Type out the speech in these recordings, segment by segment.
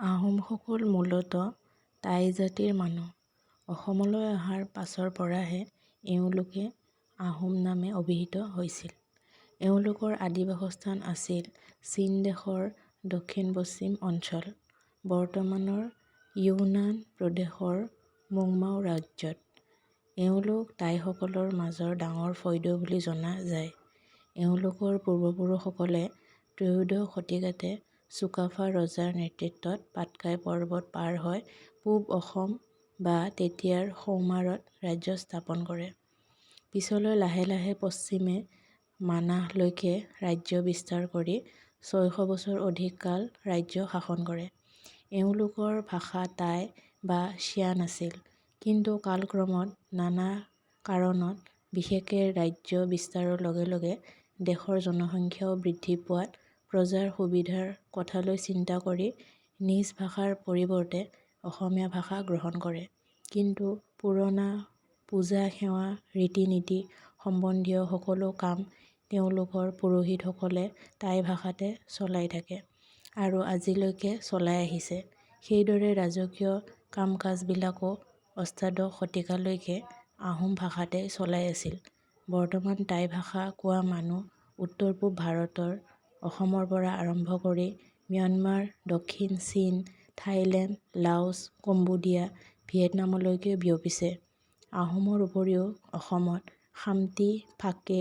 আহোমসকল মূলতঃ টাই জাতিৰ মানুহ। অসমলৈ অহাৰ পাছৰ পৰাহে এওঁলোকে আহোম নামে অভিহিত হৈছিল। এওঁলোকৰ আদি বাসস্থান আছিল চীন দেশৰ দক্ষিণ-পশ্চিম অঞ্চল, বৰ্তমানৰ ইউনান প্ৰদেশৰ মুংমাও ৰাজ্যত। এওঁলোক টাইসকলৰ মাজৰ ডাঙৰ ফৈদ বুলি জনা যায়। এওঁলোকৰ পূৰ্বপুৰুষসকলে ত্ৰয়োদশ শতিকাতে চুকাফা ৰজাৰ নেতৃত্বত পাটকাই পৰ্বত পাৰ হৈ পূব অসম বা তেতিয়াৰ সৌমাৰত ৰাজ্য স্থাপন কৰে। পিছলৈ লাহে লাহে পশ্চিমে মানাহলৈকে ৰাজ্য বিস্তাৰ কৰি ৬০০ বছৰ অধিক কাল ৰাজ্য শাসন কৰে। এওঁলোকৰ ভাষা টাই বা চিয়ান আছিল, কিন্তু কালক্ৰমত নানা কাৰণত বিশেষকে ৰাজ্য বিস্তাৰৰ লগে লগে দেশৰ জনসংখ্যাও বৃদ্ধি পোৱাত প্ৰজাৰ সুবিধাৰ কথালৈ চিন্তা কৰি নিজ ভাষাৰ পৰিৱৰ্তে অসমীয়া ভাষা গ্ৰহণ কৰে। কিন্তু পুৰণা পূজা-সেৱা, ৰীতি-নীতি সম্বন্ধীয় সকলো কাম তেওঁলোকৰ পুৰোহিতসকলে টাই ভাষাতে চলাই থাকে আৰু আজিলৈকে চলাই আহিছে। সেইদৰে ৰাজকীয় কাম-কাজবিলাকো অষ্টাদশ শতিকালৈকে আহোম ভাষাতে চলাই আছিল। বৰ্তমান টাই ভাষা কোৱা মানুহ উত্তৰ-পূব ভাৰতৰ অসমৰ পৰা আৰম্ভ কৰি ম্যানমাৰ, দক্ষিণ চীন, থাইলেণ্ড, লাওচ, কম্বোডিয়া, ভিয়েটনামলৈকে বিয়পিছে। আহোমৰ উপৰিও অসমত খামতি, ফাকে,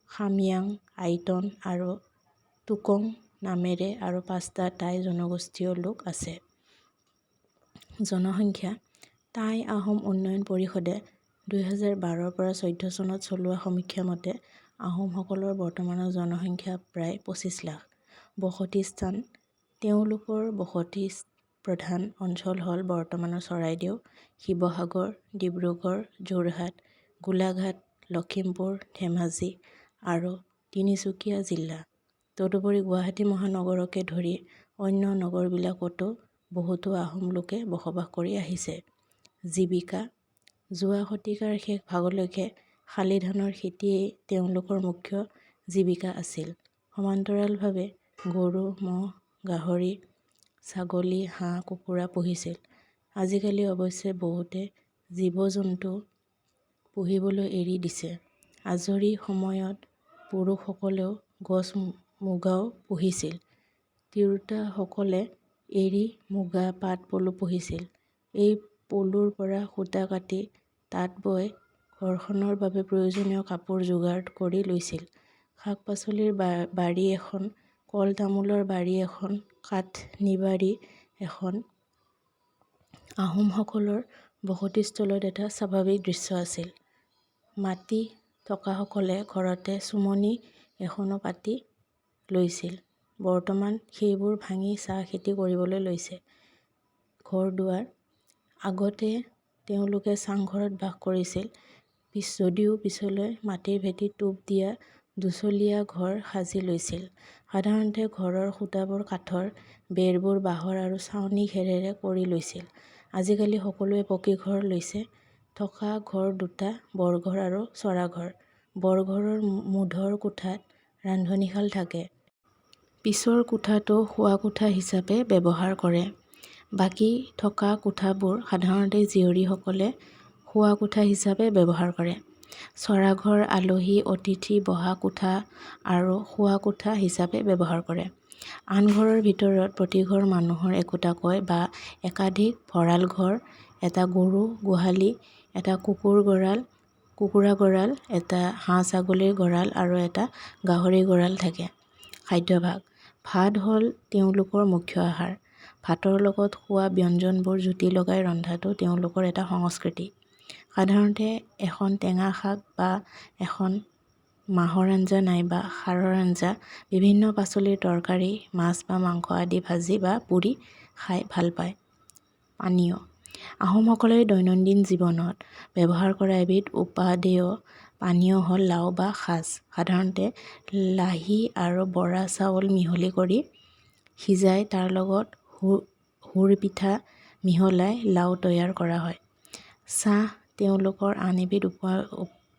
খাময়াং, আইটন আৰু টুকং নামেৰে আৰু ৫টা টাই জনগোষ্ঠীয় লোক আছে। জনসংখ্যা টাই-আহোম উন্নয়ন পৰিষদে ২০১২ পৰা ২০১৪ চনত চলোৱা সমীক্ষা মতে আহোমসকলৰ বৰ্তমানৰ জনসংখ্যা প্ৰায় ২৫ লাখ। বসতি স্থান তেওঁলোকৰ বসতি প্ৰধান অঞ্চল হ'ল বৰ্তমানৰ চৰাইদেউ, শিৱসাগৰ, ডিব্ৰুগড়, যোৰহাট, গোলাঘাট, লখিমপুৰ, ধেমাজি আৰু তিনিচুকীয়া জিলা। তদুপৰি গুৱাহাটী মহানগৰকে ধৰি অন্য নগৰবিলাকতো বহুতো আহোম লোকে বসবাস কৰি আহিছে। জীৱিকা: যোৱা শতিকাৰ শেষ ভাগলৈকে শালি ধানৰ খেতিয়েই তেওঁলোকৰ মুখ্য জীৱিকা আছিল। সমান্তৰালভাৱে গৰু, ম'হ, গাহৰি, ছাগলী, হাঁহ, কুকুৰা পুহিছিল। আজিকালি অৱশ্যে বহুতে জীৱ-জন্তু পুহিবলৈ এৰি দিছে। আজৰি সময়ত পুৰুষসকলেও গছ-মুগাও পুহিছিল। তিৰোতাসকলে এৰী, মুগা, পাট-পলু পুহিছিল। এই পলুৰ পৰা সূতা কাটি তাঁত বৈ ঘৰখনৰ বাবে প্ৰয়োজনীয় কাপোৰ যোগাৰ কৰি লৈছিল। শাক-পাচলিৰ বাৰী এখন, কল-তামোলৰ বাৰী এখন, কাঠ-নিবাৰী এখন আহোমসকলৰ বসতিস্থলত এটা স্বাভাৱিক দৃশ্য আছিল। মাটি থকাসকলে ঘৰতে চুমনি এখনো পাতি লৈছিল। বৰ্তমান সেইবোৰ ভাঙি চাহ খেতি কৰিবলৈ লৈছে। ঘৰ-দুৱাৰ: আগতে তেওঁলোকে চাংঘৰত বাস কৰিছিল, যদিও পিছলৈ মাটিৰ ভেটিত টোপ দিয়া দুচলীয়া ঘৰ সাজি লৈছিল। সাধাৰণতে ঘৰৰ খুঁটাবোৰ কাঠৰ, বেৰবোৰ বাঁহৰ আৰু ছাউনি খেৰেৰে কৰি লৈছিল। আজিকালি সকলোৱে পকী ঘৰ লৈছে। থকা ঘৰ দুটা: বৰঘৰ আৰু চৰাঘৰ। বৰঘৰৰ মূধৰ কোঠাত ৰান্ধনীশাল থাকে। পিছৰ কোঠাটো শোৱা কোঠা হিচাপে ব্যৱহাৰ কৰে। বাকী থকা কোঠাবোৰ সাধাৰণতে জীয়ৰীসকলে শোৱা কোঠা হিচাপে ব্যৱহাৰ কৰে। চৰাঘৰ আলহী অতিথি বহা কোঠা আৰু শোৱা কোঠা হিচাপে ব্যৱহাৰ কৰে। আন ঘৰৰ ভিতৰত প্ৰতিঘৰ মানুহৰ একোটাকৈ বা একাধিক ভঁৰাল ঘৰ, এটা গৰু গোহালি, এটা কুকুৰা গঁৰাল, এটা হাঁহ-ছাগলীৰ গঁৰাল আৰু এটা গাহৰি গঁৰাল থাকে। খাদ্যাভ্যাস: ভাত হ'ল তেওঁলোকৰ মুখ্য আহাৰ। ভাতৰ লগত খোৱা ব্যঞ্জনবোৰ জুতি লগাই ৰন্ধাটো তেওঁলোকৰ এটা সংস্কৃতি। সাধাৰণতে এখন টেঙা শাক বা এখন মাহৰ আঞ্জা নাইবা খাৰৰ আঞ্জা, বিভিন্ন পাচলিৰ তৰকাৰী, মাছ বা মাংস আদি ভাজি বা পুৰি খাই ভাল পায়। পানীয়: আহোমসকলে দৈনন্দিন জীৱনত ব্যৱহাৰ কৰা এবিধ উপাদেয় পানীয় হ'ল লাও বা খাজ। সাধাৰণতে লাহি আৰু বৰা চাউল মিহলি কৰি সিজাই তাৰ লগত হুৰ পিঠা মিহলাই লাও তৈয়াৰ কৰা হয়। চাহ তেওঁলোকৰ আন এবিধ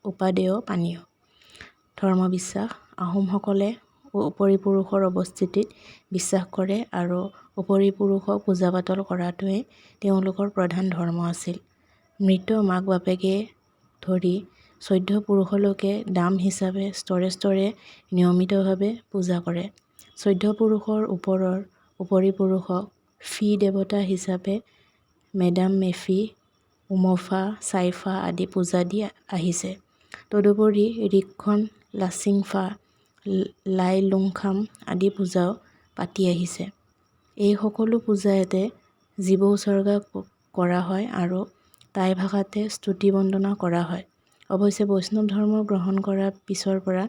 উপাদেয় পানীয়। ধৰ্মবিশ্বাস: আহোমসকলে উপৰিপুৰুষৰ অৱস্থিতিত বিশ্বাস কৰে আৰু উপৰি পুৰুষক পূজা পাতল কৰাটোৱে তেওঁলোকৰ প্ৰধান ধৰ্ম আছিল। মৃত মাক বাপেকে ধৰি 14 পুৰুষলৈকে দাম হিচাপে স্তৰে স্তৰে নিয়মিতভাৱে পূজা কৰে। 14 পুৰুষৰ উপৰি পুৰুষক ফি দেৱতা হিচাপে মেডাম মেফি, উমফা, চাইফা আদি পূজা দি আহিছে। তদুপৰি ৰিকখন, লাচিংফা, লাইলুংখাম আদি পূজাও পাতি আহিছে। এই সকলো পূজাতে জীৱ উৎসৰ্গা কৰা হয় আৰু টাই ভাষাতে স্তুতি বন্দনা কৰা হয়। অৱশ্যে বৈষ্ণৱ ধৰ্ম গ্ৰহণ কৰাৰ পিছৰ পৰা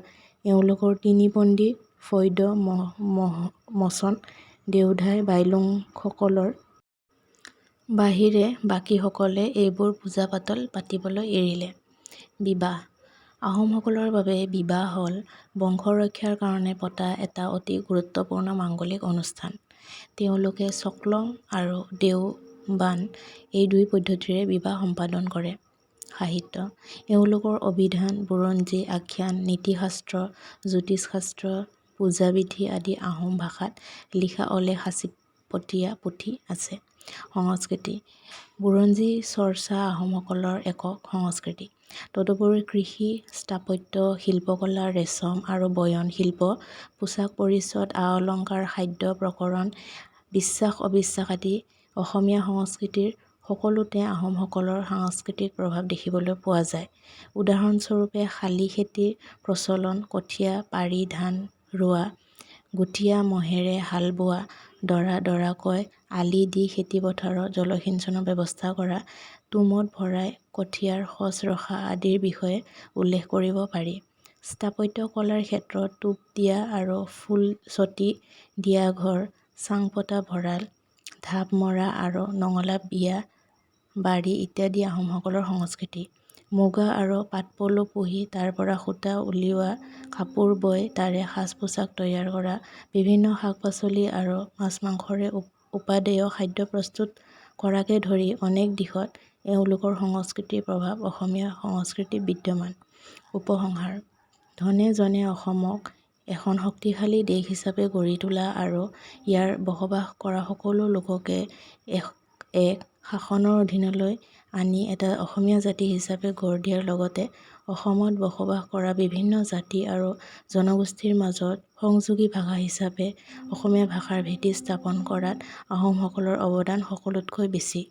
এওঁলোকৰ তিনিপন্থী ফৈদ মচন দেওধাই বাইলুংসকলৰ বাহিৰে বাকীসকলে এইবোৰ পূজা পাতল পাতিবলৈ এৰিলে। বিবাহ। আহোমসকলৰ বাবে বিবাহ হ'ল বংশ ৰক্ষাৰ কাৰণে পতা এটা অতি গুৰুত্বপূৰ্ণ মাংগলিক অনুষ্ঠান। তেওঁলোকে চকলং আৰু দেওবান এই দুই পদ্ধতিৰে বিবাহ সম্পাদন কৰে। সাহিত্য। এওঁলোকৰ অভিধান, বুৰঞ্জী, আখ্যান, নীতিশাস্ত্ৰ, জ্যোতিষশাস্ত্ৰ, পূজাবিধি আদি আহোম ভাষাত লিখা অলেখ সাঁচিপতীয়া পুথি আছে। সংস্কৃতি। বুৰঞ্জী চৰ্চা আহোমসকলৰ একক সংস্কৃতি। তদুপৰি কৃষি, স্থাপত্য, শিল্পকলা, ৰেচম আৰু বয়ন শিল্প, পোচাক পৰিচ্ছদ, আ-অলংকাৰ, খাদ্য প্ৰকৰণ, বিশ্বাস অবিশ্বাস আদি অসমীয়া সংস্কৃতিৰ সকলোতে আহোমসকলৰ সাংস্কৃতিক প্ৰভাৱ দেখিবলৈ পোৱা যায়। উদাহৰণস্বৰূপে শালি খেতিৰ প্ৰচলন, কঠীয়া পাৰি ধান ৰোৱা, গুঠীয়া মহেৰে হাল বোৱা, দৰা-দৰাকৈ আলি দি খেতিপথাৰত জলসিঞ্চনৰ ব্যৱস্থা কৰা, টুমত ভৰাই কঠীয়াৰ সঁচ ৰখা আদিৰ বিষয়ে উল্লেখ কৰিব পাৰি। স্থাপত্য কলাৰ ক্ষেত্ৰত টোপ দিয়া আৰু ফুলচটি দিয়া ঘৰ, চাং পতা ভঁৰাল, ঢাপ মৰা আৰু নঙলা বিয়া বাৰী ইত্যাদি আহোমসকলৰ সংস্কৃতি। মুগা আৰু পাটপলু পুহি তাৰ পৰা সূতা উলিওৱা, কাপোৰ বৈ তাৰে সাজ-পোছাক তৈয়াৰ কৰা, বিভিন্ন শাক-পাচলি আৰু মাছ-মাংসৰে উপাদেয় খাদ্য প্ৰস্তুত কৰাকে ধৰি অনেক দিশত এওঁলোকৰ সংস্কৃতিৰ প্ৰভাৱ অসমীয়া সংস্কৃতিত বিদ্যমান। উপসংহাৰ। ধনে জনে অসমক এখন শক্তিশালী দেশ হিচাপে গঢ়ি তোলা আৰু ইয়াৰ বসবাস কৰা সকলো লোককে এক শাসনৰ অধীনলৈ আনি এটা অসমীয়া জাতি হিচাপে গঢ় দিয়াৰ লগতে অসমত বসবাস কৰা বিভিন্ন জাতি আৰু জনগোষ্ঠীৰ মাজত সংযোগী ভাষা হিচাপে অসমীয়া ভাষাৰ ভেটি স্থাপন কৰাত আহোমসকলৰ অৱদান সকলোতকৈ বেছি।